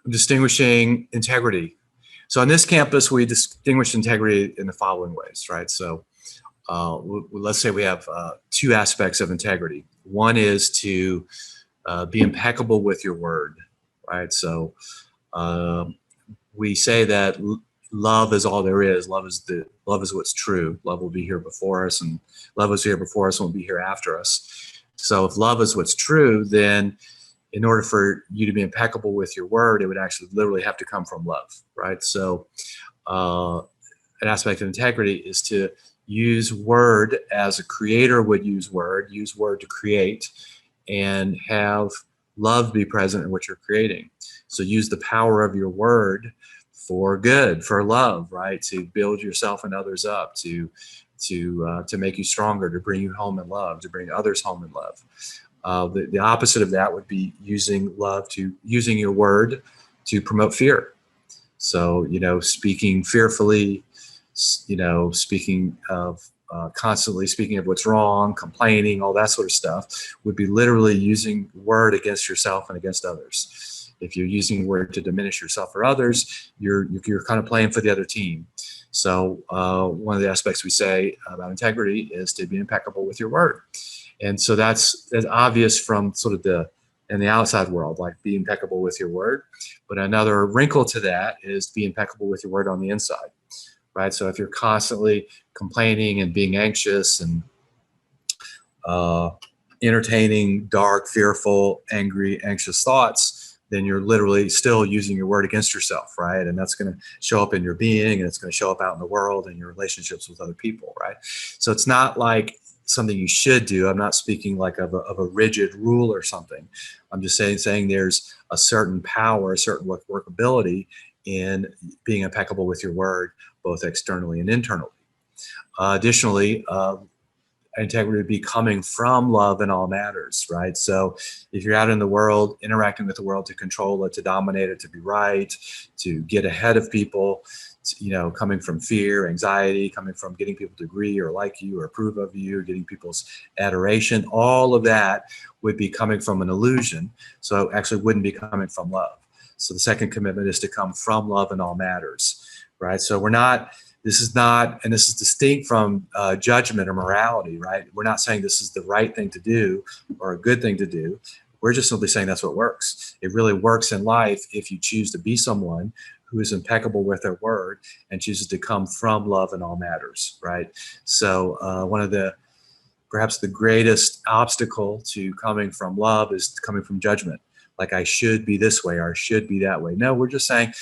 distinguishing integrity. So on this campus, we distinguish integrity in the following ways, right? So let's say we have two aspects of integrity. One is to be impeccable with your word, right? So we say that love is all there is. Love is what's true. Love will be here before us, and love was here before us and will be here after us. So if love is what's true, then in order for you to be impeccable with your word, it would actually literally have to come from love, right? So an aspect of integrity is to use word as a creator would use word to create, and have love be present in what you're creating. So use the power of your word for good, for love, right? To build yourself and others up, to make you stronger, to bring you home in love, to bring others home in love. The opposite of that would be using your word to promote fear. So, speaking fearfully, speaking of constantly speaking of what's wrong, complaining, all that sort of stuff would be literally using word against yourself and against others. If you're using word to diminish yourself or others, you're kind of playing for the other team. So one of the aspects we say about integrity is to be impeccable with your word. And so that's obvious from sort of in the outside world, like be impeccable with your word. But another wrinkle to that is be impeccable with your word on the inside, right? So if you're constantly complaining and being anxious and entertaining dark, fearful, angry, anxious thoughts, then you're literally still using your word against yourself, right? And that's going to show up in your being, and it's going to show up out in the world and your relationships with other people, right? So it's not like something you should do. I'm not speaking like of a rigid rule or something. I'm just saying there's a certain power, a certain workability in being impeccable with your word, both externally and internally. Additionally, integrity would be coming from love in all matters, right? So if you're out in the world, interacting with the world to control it, to dominate it, to be right, to get ahead of people, coming from fear, anxiety, coming from getting people to agree or like you or approve of you, getting people's adoration, all of that would be coming from an illusion. So it actually wouldn't be coming from love. So the second commitment is to come from love in all matters, right? So this is distinct from judgment or morality, right? We're not saying this is the right thing to do or a good thing to do. We're just simply saying that's what works. It really works in life if you choose to be someone who is impeccable with their word and chooses to come from love in all matters, right? So one of perhaps the greatest obstacle to coming from love is coming from judgment. Like I should be this way or I should be that way. No, we're just saying,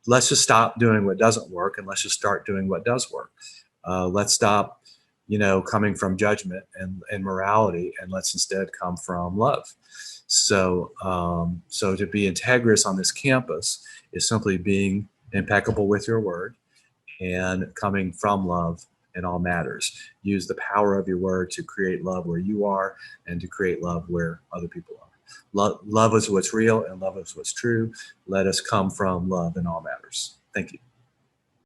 let's just stop doing what doesn't work and let's just start doing what does work. Let's stop, coming from judgment and morality, and let's instead come from love. So to be integrous on this campus is simply being impeccable with your word and coming from love in all matters. Use the power of your word to create love where you are and to create love where other people are. Love is what's real and love is what's true. Let us come from love in all matters. Thank you.